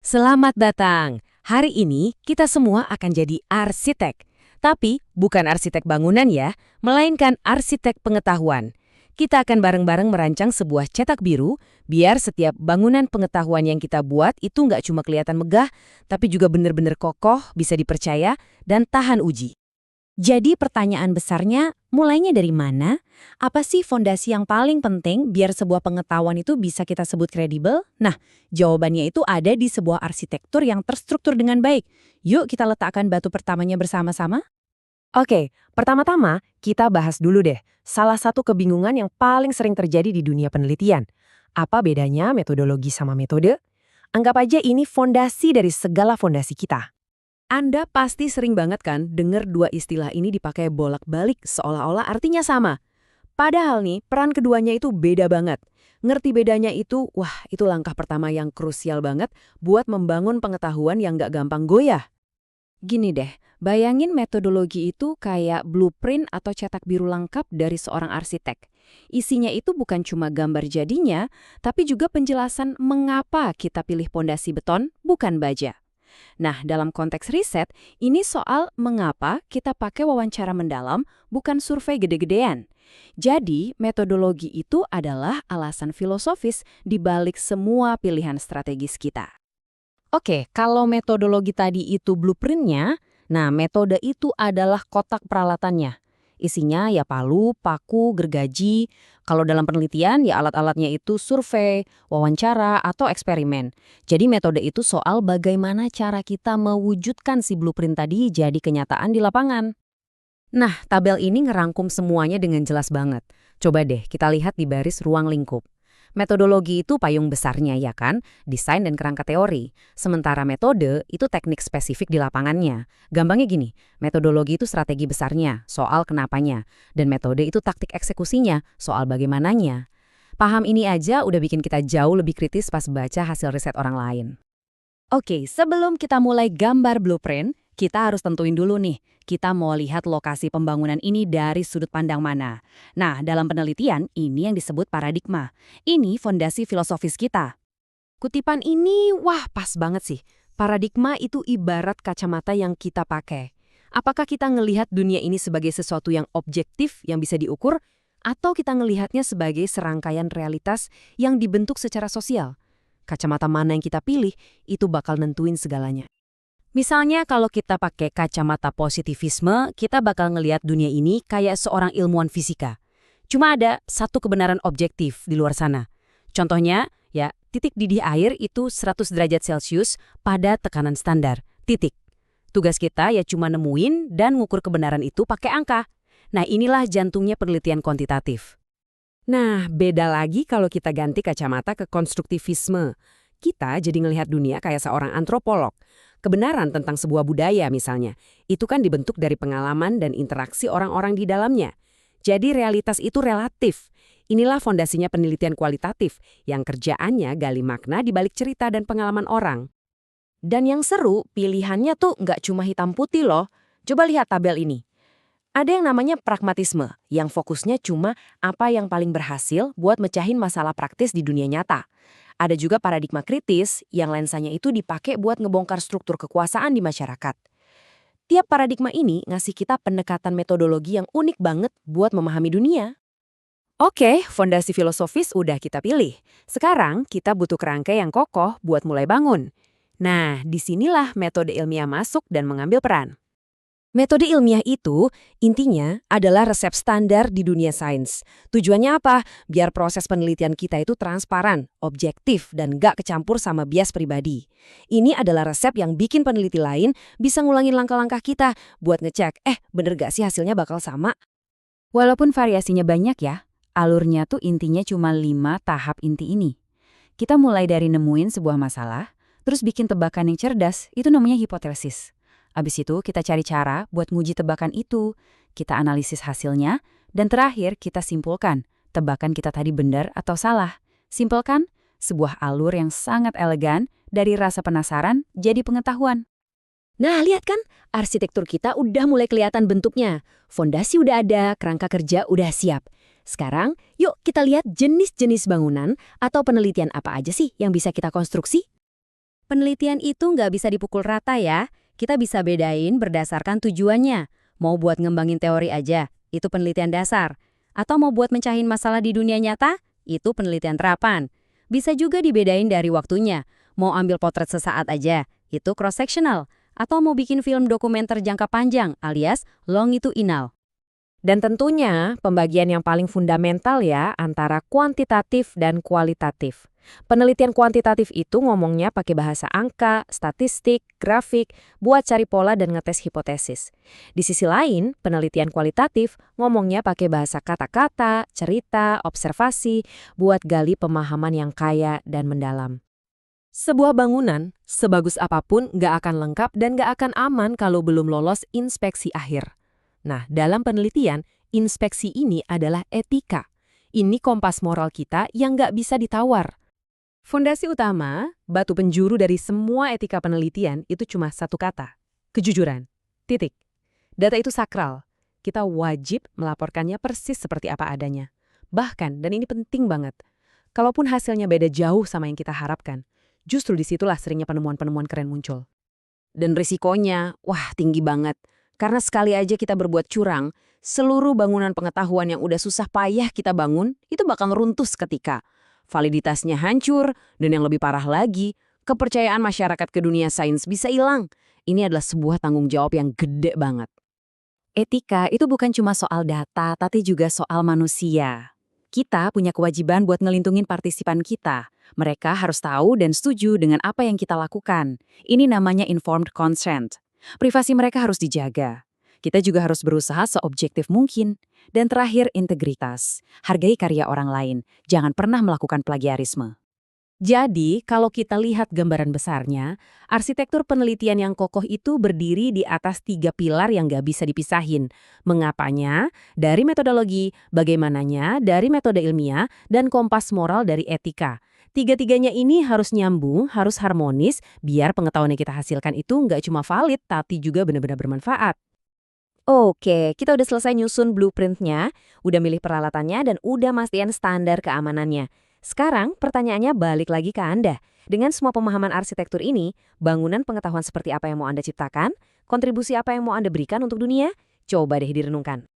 Selamat datang. Hari ini kita semua akan jadi arsitek. Tapi bukan arsitek bangunan ya, melainkan arsitek pengetahuan. Kita akan bareng-bareng merancang sebuah cetak biru, biar setiap bangunan pengetahuan yang kita buat itu nggak cuma kelihatan megah, tapi juga benar-benar kokoh, bisa dipercaya, dan tahan uji. Jadi pertanyaan besarnya, mulainya dari mana? Apa sih fondasi yang paling penting biar sebuah pengetahuan itu bisa kita sebut kredibel? Nah, jawabannya itu ada di sebuah arsitektur yang terstruktur dengan baik. Yuk kita letakkan batu pertamanya bersama-sama. Oke, pertama-tama kita bahas dulu deh salah satu kebingungan yang paling sering terjadi di dunia penelitian. Apa bedanya metodologi sama metode? Anggap aja ini fondasi dari segala fondasi kita. Anda pasti sering banget kan dengar dua istilah ini dipakai bolak-balik seolah-olah artinya sama. Padahal nih, peran keduanya itu beda banget. Ngerti bedanya itu, wah itu langkah pertama yang krusial banget buat membangun pengetahuan yang nggak gampang goyah. Gini deh, bayangin metodologi itu kayak blueprint atau cetak biru lengkap dari seorang arsitek. Isinya itu bukan cuma gambar jadinya, tapi juga penjelasan mengapa kita pilih pondasi beton, bukan baja. Nah, dalam konteks riset, ini soal mengapa kita pakai wawancara mendalam, bukan survei gede-gedean. Jadi, metodologi itu adalah alasan filosofis di balik semua pilihan strategis kita. Oke, kalau metodologi tadi itu blueprintnya, nah metode itu adalah kotak peralatannya. Isinya ya palu, paku, gergaji. Kalau dalam penelitian ya alat-alatnya itu survei, wawancara, atau eksperimen. Jadi metode itu soal bagaimana cara kita mewujudkan si blueprint tadi jadi kenyataan di lapangan. Nah, tabel ini ngerangkum semuanya dengan jelas banget. Coba deh kita lihat di baris ruang lingkup. Metodologi itu payung besarnya ya kan, desain dan kerangka teori. Sementara metode itu teknik spesifik di lapangannya. Gampangnya gini, metodologi itu strategi besarnya, soal kenapanya. Dan metode itu taktik eksekusinya, soal bagaimananya. Paham ini aja udah bikin kita jauh lebih kritis pas baca hasil riset orang lain. Oke, sebelum kita mulai gambar blueprint, kita harus tentuin dulu nih, kita mau lihat lokasi pembangunan ini dari sudut pandang mana. Nah, dalam penelitian, ini yang disebut paradigma. Ini fondasi filosofis kita. Kutipan ini, wah pas banget sih. Paradigma itu ibarat kacamata yang kita pakai. Apakah kita ngelihat dunia ini sebagai sesuatu yang objektif, yang bisa diukur, atau kita ngelihatnya sebagai serangkaian realitas yang dibentuk secara sosial? Kacamata mana yang kita pilih, itu bakal nentuin segalanya. Misalnya kalau kita pakai kacamata positivisme, kita bakal ngelihat dunia ini kayak seorang ilmuwan fisika. Cuma ada satu kebenaran objektif di luar sana. Contohnya, ya, titik didih air itu 100 derajat Celcius pada tekanan standar. Titik. Tugas kita ya cuma nemuin dan ngukur kebenaran itu pakai angka. Nah, inilah jantungnya penelitian kuantitatif. Nah, beda lagi kalau kita ganti kacamata ke konstruktivisme. Kita jadi ngelihat dunia kayak seorang antropolog. Kebenaran tentang sebuah budaya misalnya, itu kan dibentuk dari pengalaman dan interaksi orang-orang di dalamnya. Jadi realitas itu relatif. Inilah fondasinya penelitian kualitatif, yang kerjaannya gali makna di balik cerita dan pengalaman orang. Dan yang seru, pilihannya tuh nggak cuma hitam putih loh. Coba lihat tabel ini. Ada yang namanya pragmatisme, yang fokusnya cuma apa yang paling berhasil buat mecahin masalah praktis di dunia nyata. Ada juga paradigma kritis yang lensanya itu dipakai buat ngebongkar struktur kekuasaan di masyarakat. Tiap paradigma ini ngasih kita pendekatan metodologi yang unik banget buat memahami dunia. Oke, fondasi filosofis udah kita pilih. Sekarang kita butuh kerangka yang kokoh buat mulai bangun. Nah, disinilah metode ilmiah masuk dan mengambil peran. Metode ilmiah itu intinya adalah resep standar di dunia sains. Tujuannya apa? Biar proses penelitian kita itu transparan, objektif, dan gak kecampur sama bias pribadi. Ini adalah resep yang bikin peneliti lain bisa ngulangin langkah-langkah kita buat ngecek, bener gak sih hasilnya bakal sama? Walaupun variasinya banyak ya, alurnya tuh intinya cuma 5 tahap inti ini. Kita mulai dari nemuin sebuah masalah, terus bikin tebakan yang cerdas, itu namanya hipotesis. Abis itu kita cari cara buat nguji tebakan itu, kita analisis hasilnya, dan terakhir kita simpulkan tebakan kita tadi benar atau salah. Simpel kan? Sebuah alur yang sangat elegan dari rasa penasaran jadi pengetahuan. Nah, lihat kan? Arsitektur kita udah mulai kelihatan bentuknya. Fondasi udah ada, kerangka kerja udah siap. Sekarang, yuk kita lihat jenis-jenis bangunan atau penelitian apa aja sih yang bisa kita konstruksi. Penelitian itu nggak bisa dipukul rata ya. Kita bisa bedain berdasarkan tujuannya. Mau buat ngembangin teori aja, itu penelitian dasar. Atau mau buat mencahin masalah di dunia nyata, itu penelitian terapan. Bisa juga dibedain dari waktunya. Mau ambil potret sesaat aja, itu cross-sectional. Atau mau bikin film dokumenter jangka panjang, alias longitudinal. Dan tentunya pembagian yang paling fundamental ya antara kuantitatif dan kualitatif. Penelitian kuantitatif itu ngomongnya pakai bahasa angka, statistik, grafik, buat cari pola dan ngetes hipotesis. Di sisi lain, penelitian kualitatif ngomongnya pakai bahasa kata-kata, cerita, observasi, buat gali pemahaman yang kaya dan mendalam. Sebuah bangunan, sebagus apapun, nggak akan lengkap dan nggak akan aman kalau belum lolos inspeksi akhir. Nah, dalam penelitian, inspeksi ini adalah etika. Ini kompas moral kita yang nggak bisa ditawar. Fondasi utama, batu penjuru dari semua etika penelitian itu cuma satu kata, kejujuran. Titik. Data itu sakral. Kita wajib melaporkannya persis seperti apa adanya. Bahkan, dan ini penting banget, kalaupun hasilnya beda jauh sama yang kita harapkan, justru disitulah seringnya penemuan-penemuan keren muncul. Dan risikonya, wah tinggi banget. Karena sekali aja kita berbuat curang, seluruh bangunan pengetahuan yang udah susah payah kita bangun, itu bakal runtuh seketika. Validitasnya hancur, dan yang lebih parah lagi, kepercayaan masyarakat ke dunia sains bisa hilang. Ini adalah sebuah tanggung jawab yang gede banget. Etika itu bukan cuma soal data, tapi juga soal manusia. Kita punya kewajiban buat ngelindungin partisipan kita. Mereka harus tahu dan setuju dengan apa yang kita lakukan. Ini namanya informed consent. Privasi mereka harus dijaga. Kita juga harus berusaha seobjektif mungkin. Dan terakhir, integritas. Hargai karya orang lain. Jangan pernah melakukan plagiarisme. Jadi, kalau kita lihat gambaran besarnya, arsitektur penelitian yang kokoh itu berdiri di atas 3 pilar yang nggak bisa dipisahin. Mengapanya, dari metodologi, bagaimananya, dari metode ilmiah, dan kompas moral dari etika. Tiga-tiganya ini harus nyambung, harus harmonis, biar pengetahuan yang kita hasilkan itu nggak cuma valid, tapi juga benar-benar bermanfaat. Oke, kita udah selesai nyusun blueprint-nya, udah milih peralatannya, dan udah mastiin standar keamanannya. Sekarang, pertanyaannya balik lagi ke Anda. Dengan semua pemahaman arsitektur ini, bangunan pengetahuan seperti apa yang mau Anda ciptakan? Kontribusi apa yang mau Anda berikan untuk dunia? Coba deh direnungkan.